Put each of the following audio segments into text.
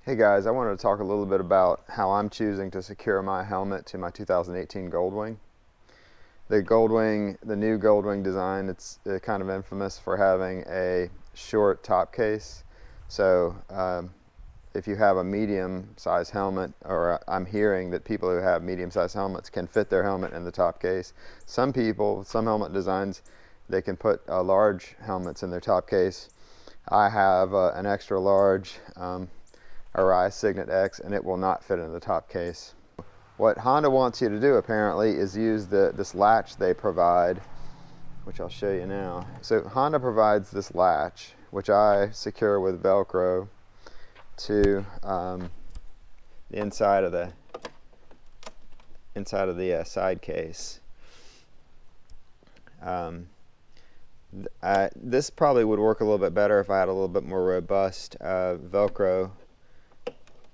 Hey guys, I wanted to talk a little bit about how I'm choosing to secure my helmet to my 2018 Goldwing. The Goldwing, the new Goldwing design, it's kind of infamous for having a short top case. So if you have a medium-sized helmet, or I'm hearing that people who have medium-sized helmets can fit their helmet in the top case. Some people, some helmet designs, they can put large helmets in their top case. I have an extra large Arise Signet X, and it will not fit in the top case. What Honda wants you to do apparently is use this latch they provide, which I'll show you now. So Honda provides this latch, which I secure with Velcro to the inside of the side case. This probably would work a little bit better if I had a little bit more robust Velcro.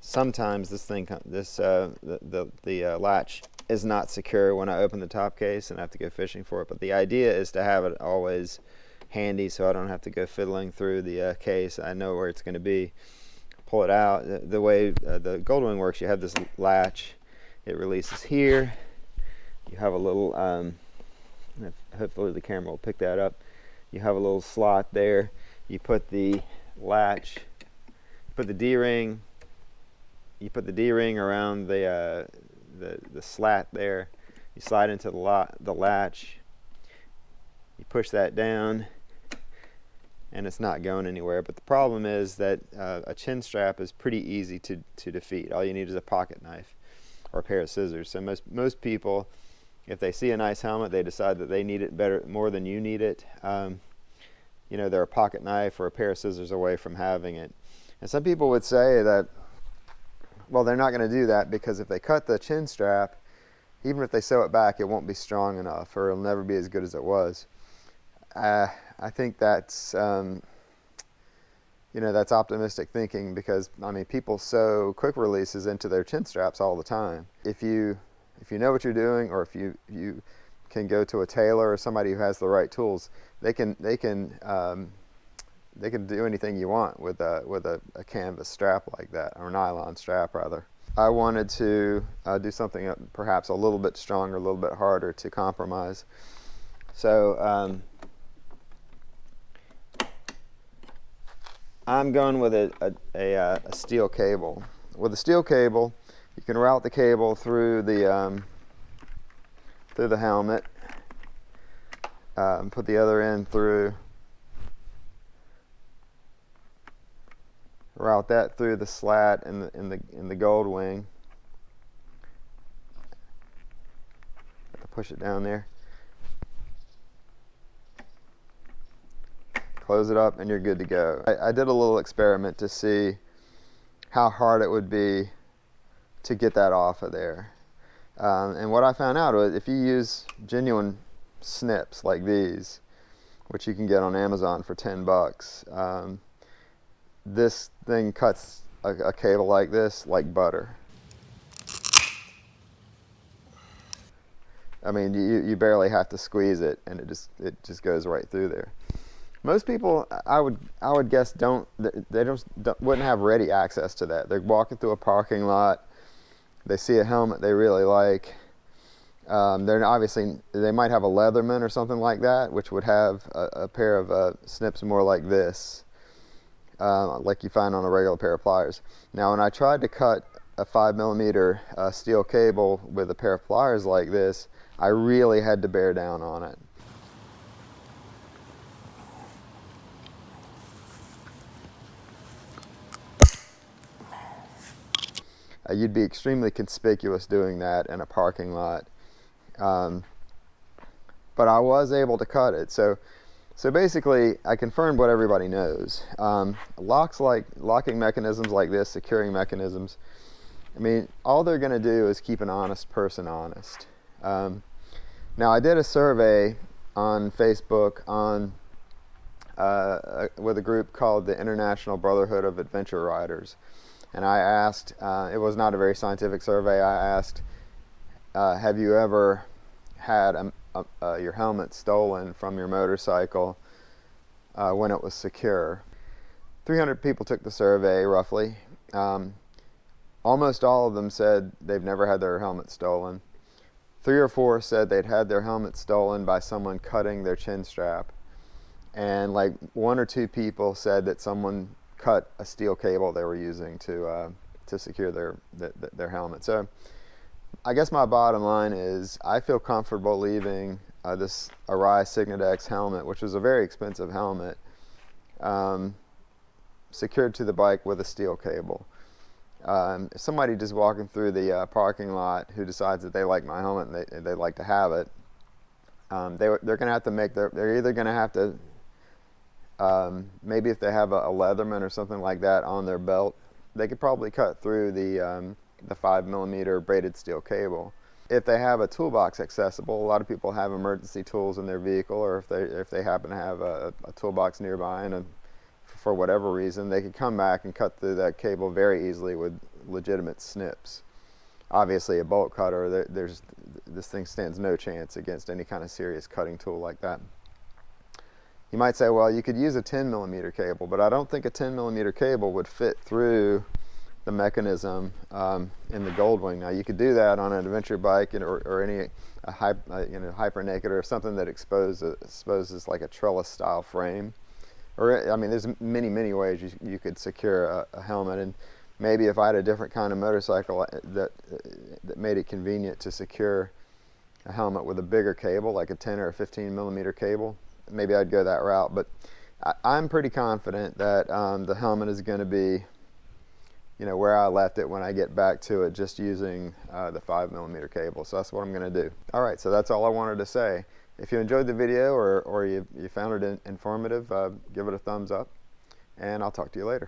Sometimes this thing, the latch is not secure when I open the top case and I have to go fishing for it. But the idea is to have it always handy, so I don't have to go fiddling through the case. I know where it's going to be. Pull it out. The way the Goldwing works, you have this latch. It releases here. You have a little. Hopefully the camera will pick that up. You have a little slot there. You put the latch. Put the D-ring. You put the D-ring around the slat there. You slide into the latch. You push that down, and it's not going anywhere. But the problem is that a chin strap is pretty easy to defeat. All you need is a pocket knife or a pair of scissors. So most people, if they see a nice helmet, they decide that they need it more than you need it. You know, they're a pocket knife or a pair of scissors away from having it. And some people would say that, well, they're not going to do that because if they cut the chin strap, even if they sew it back, it won't be strong enough, or it'll never be as good as it was. I think that's that's optimistic thinking, because I mean, people sew quick releases into their chin straps all the time. If you know what you're doing, or if you can go to a tailor or somebody who has the right tools, they can do anything you want with a canvas strap like that, or nylon strap rather. I wanted to do something perhaps a little bit stronger, a little bit harder to compromise. So I'm going with a steel cable. With a steel cable, you can route the cable through the helmet, put the other end through. Route that through the slat in the Goldwing. Have to push it down there. Close it up, and you're good to go. I did a little experiment to see how hard it would be to get that off of there. And what I found out was, if you use genuine snips like these, which you can get on Amazon for $10, this thing cuts a cable like this like butter. I mean, you barely have to squeeze it, and it just goes right through there. Most people, I would guess, wouldn't have ready access to that. They're walking through a parking lot, they see a helmet they really like. They might have a Leatherman or something like that, which would have a pair of snips more like this. Like you find on a regular pair of pliers. Now, when I tried to cut a 5mm steel cable with a pair of pliers like this, I really had to bear down on it. You'd be extremely conspicuous doing that in a parking lot. But I was able to cut it. So basically, I confirmed what everybody knows. Locking mechanisms like this, securing mechanisms, I mean, all they're going to do is keep an honest person honest. Now, I did a survey on Facebook with a group called the International Brotherhood of Adventure Riders. And I asked, it was not a very scientific survey, I asked, have you ever had your helmet stolen from your motorcycle when it was secure? 300 people took the survey, roughly. Almost all of them said they've never had their helmet stolen. 3 or 4 said they'd had their helmet stolen by someone cutting their chin strap. And like 1 or 2 people said that someone cut a steel cable they were using to secure their helmet. So I guess my bottom line is I feel comfortable leaving this Arai Signadex helmet, which was a very expensive helmet, secured to the bike with a steel cable. If somebody just walking through the parking lot who decides that they like my helmet and they'd like to have it, they're going to have to they're either going to have to, maybe if they have a Leatherman or something like that on their belt, they could probably cut through the 5mm braided steel cable. If they have a toolbox accessible, a lot of people have emergency tools in their vehicle, or if they happen to have a toolbox nearby and for whatever reason, they could come back and cut through that cable very easily with legitimate snips. Obviously, a bolt cutter, this thing stands no chance against any kind of serious cutting tool like that. You might say, well, you could use a 10mm cable, but I don't think a 10mm cable would fit through the mechanism in the Goldwing. Now, you could do that on an adventure bike or any hyper naked or something that exposes like a trellis style frame. Or, I mean, there's many ways you could secure a helmet, and maybe if I had a different kind of motorcycle that made it convenient to secure a helmet with a bigger cable, like a 10 or a 15mm cable, maybe I'd go that route. But I'm pretty confident that the helmet is going to be, where I left it when I get back to it, just using the 5mm cable. So that's what I'm going to do. All right, so that's all I wanted to say. If you enjoyed the video or you found it informative, give it a thumbs up, and I'll talk to you later.